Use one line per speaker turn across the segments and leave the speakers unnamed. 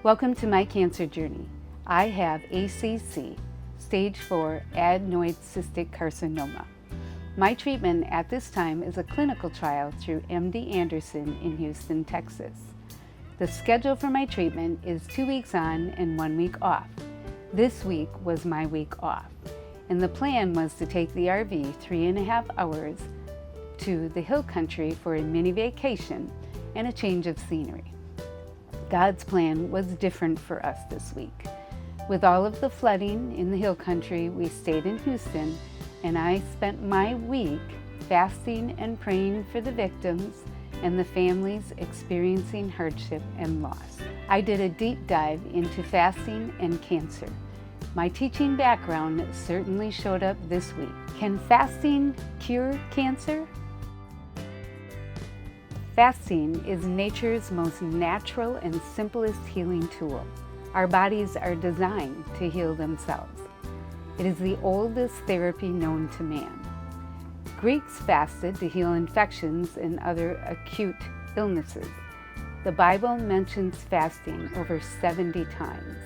Welcome to my cancer journey. I have ACC, stage 4 adenoid cystic carcinoma. My treatment at this time is a clinical trial through MD Anderson in Houston, Texas. The schedule for my treatment is 2 weeks on and 1 week off. This week was my week off, and the plan was to take the RV 3.5 hours to the hill country for a mini vacation and a change of scenery. God's plan was different for us this week. With all of the flooding in the hill country, we stayed in Houston, and I spent my week fasting and praying for the victims and the families experiencing hardship and loss. I did a deep dive into fasting and cancer. My teaching background certainly showed up this week. Can fasting cure cancer? Fasting is nature's most natural and simplest healing tool. Our bodies are designed to heal themselves. It is the oldest therapy known to man. Greeks fasted to heal infections and other acute illnesses. The Bible mentions fasting over 70 times.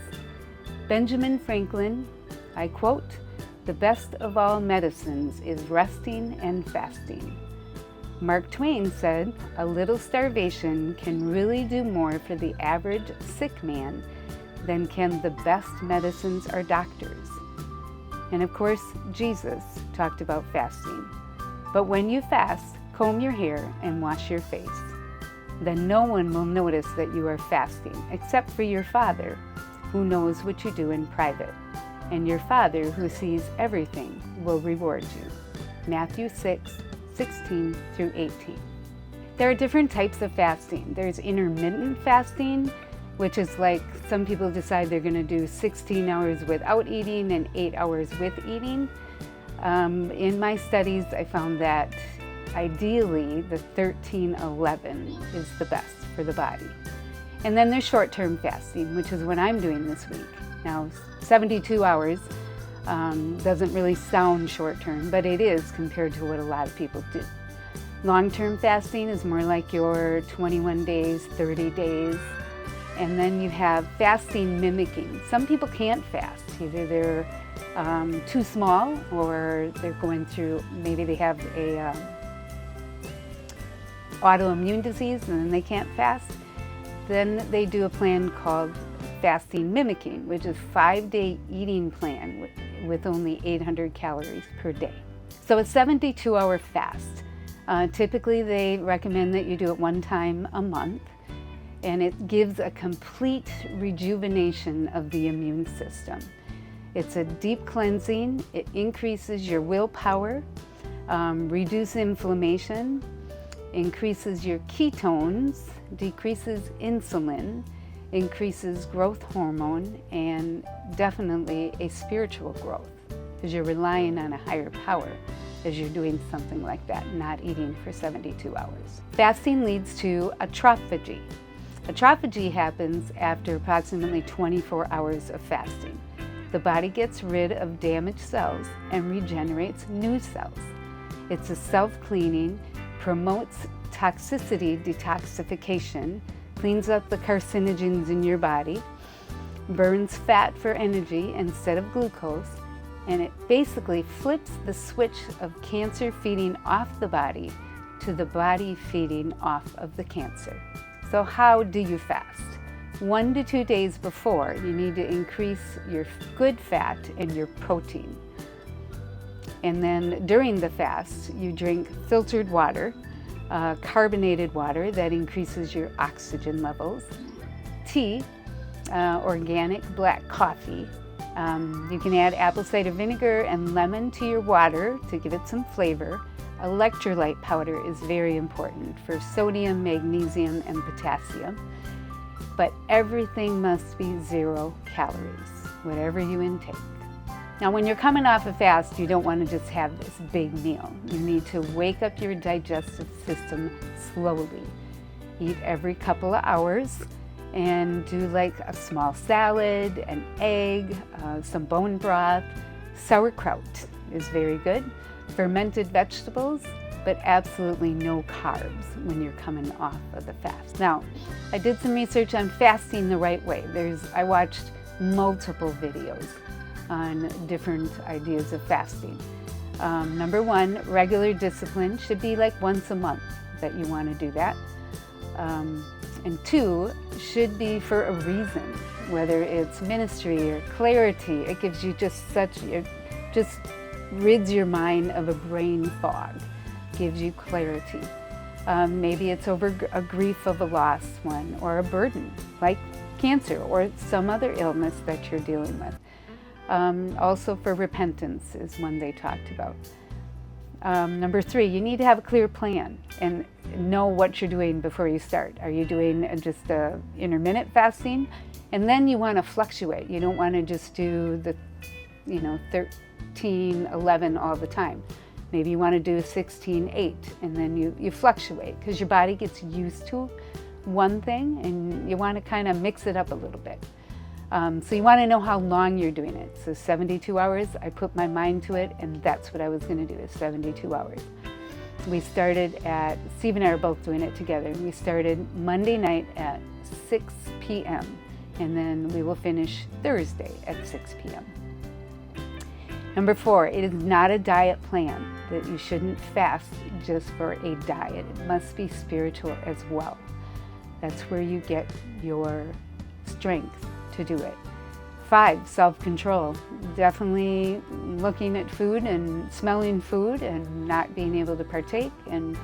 Benjamin Franklin, I quote, "The best of all medicines is resting and fasting." Mark Twain said, "A little starvation can really do more for the average sick man than can the best medicines or doctors." And of course, Jesus talked about fasting. But when you fast, comb your hair and wash your face. Then no one will notice that you are fasting, except for your Father, who knows what you do in private. And your Father, who sees everything, will reward you. Matthew 6:16 through 18. There are different types of fasting. There's intermittent fasting, which is like some people decide they're going to do 16 hours without eating and 8 hours with eating. In my studies, I found that ideally the 13-11 is the best for the body. And then there's short-term fasting, which is what I'm doing this week. Now, 72 hours doesn't really sound short-term, but it is compared to what a lot of people do. Long-term fasting is more like your 21 days, 30 days. And then you have fasting mimicking. Some people can't fast. Either they're too small, or they're going through, maybe they have a autoimmune disease and then they can't fast. Then they do a plan called fasting mimicking, which is a 5-day eating plan with only 800 calories per day. So a 72-hour fast. Typically they recommend that you do it 1 time a month, and it gives a complete rejuvenation of the immune system. It's a deep cleansing. It increases your willpower, reduces inflammation, increases your ketones, decreases insulin, increases growth hormone, and definitely a spiritual growth, because you're relying on a higher power as you're doing something like that, not eating for 72 hours. Fasting leads to autophagy. Autophagy happens after approximately 24 hours of fasting. The body gets rid of damaged cells and regenerates new cells. It's a self-cleaning, promotes toxicity detoxification, cleans up the carcinogens in your body, burns fat for energy instead of glucose, and it basically flips the switch of cancer feeding off the body to the body feeding off of the cancer. So how do you fast? 1 to 2 days before, you need to increase your good fat and your protein. And then during the fast, you drink filtered water, carbonated water that increases your oxygen levels, tea, organic black coffee. You can add apple cider vinegar and lemon to your water to give it some flavor. Electrolyte powder is very important for sodium, magnesium, and potassium. But everything must be 0 calories, whatever you intake. Now, when you're coming off a fast, you don't want to just have this big meal. You need to wake up your digestive system slowly. Eat every couple of hours and do like a small salad, an egg, some bone broth. Sauerkraut is very good. Fermented vegetables, but absolutely no carbs when you're coming off of the fast. Now, I did some research on fasting the right way. I watched multiple videos on different ideas of fasting. Number one, regular discipline should be like once a month that you want to do that. And two, should be for a reason, whether it's ministry or clarity. It gives you it just rids your mind of a brain fog, gives you clarity. Maybe it's over a grief of a lost one or a burden like cancer or some other illness that you're dealing with. Also for repentance is one they talked about. Number three, you need to have a clear plan and know what you're doing before you start. Are you doing just intermittent fasting? And then you want to fluctuate. You don't want to just do the 13-11 all the time. Maybe you want to do 16-8, and then you fluctuate because your body gets used to one thing and you want to kind of mix it up a little bit. So you want to know how long you're doing it. So 72 hours, I put my mind to it, and that's what I was going to do, is 72 hours. We started Steve and I are both doing it together. We started Monday night at 6 p.m. and then we will finish Thursday at 6 p.m. Number four, it is not a diet plan, that you shouldn't fast just for a diet. It must be spiritual as well. That's where you get your strength to do it. Five, self-control. Definitely looking at food and smelling food and not being able to partake, and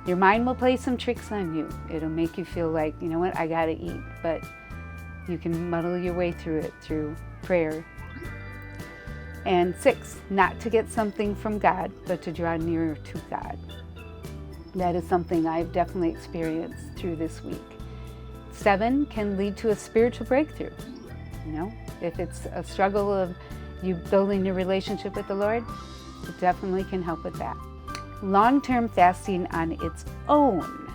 your mind will play some tricks on you. It'll make you feel like, you know what, I gotta eat, but you can muddle your way through it through prayer. And six, not to get something from God, but to draw nearer to God. That is something I've definitely experienced through this week. Seven, can lead to a spiritual breakthrough. If it's a struggle of you building your relationship with the Lord, it definitely can help with that. Long-term fasting on its own.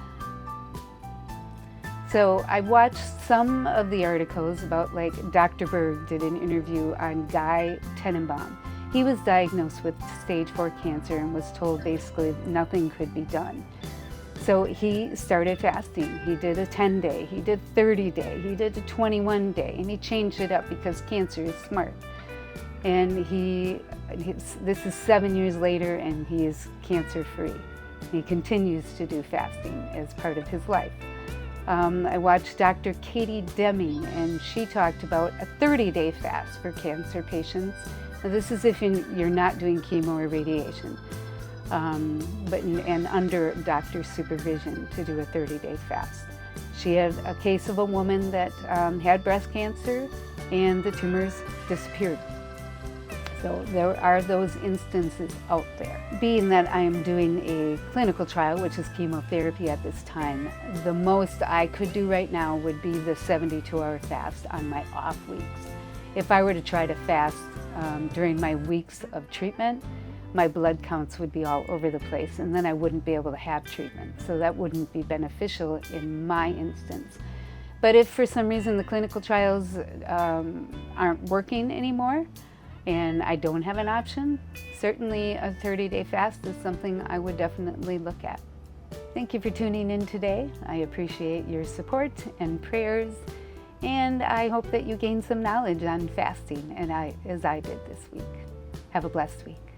So I watched some of the articles about, like Dr. Berg did an interview on Guy Tenenbaum. He was diagnosed with stage 4 cancer and was told basically nothing could be done. So he started fasting. He did a 10-day, he did 30-day, he did a 21-day, and he changed it up because cancer is smart. And this is 7 years later, and he is cancer-free. He continues to do fasting as part of his life. I watched Dr. Katie Deming, and she talked about a 30-day fast for cancer patients. Now, this is if you're not doing chemo or radiation. And under doctor's supervision to do a 30-day fast. She had a case of a woman that had breast cancer and the tumors disappeared. So there are those instances out there. Being that I am doing a clinical trial, which is chemotherapy at this time, the most I could do right now would be the 72-hour fast on my off weeks. If I were to try to fast during my weeks of treatment, my blood counts would be all over the place, and then I wouldn't be able to have treatment. So that wouldn't be beneficial in my instance. But if for some reason the clinical trials aren't working anymore and I don't have an option, certainly a 30-day fast is something I would definitely look at. Thank you for tuning in today. I appreciate your support and prayers, and I hope that you gain some knowledge on fasting as I did this week. Have a blessed week.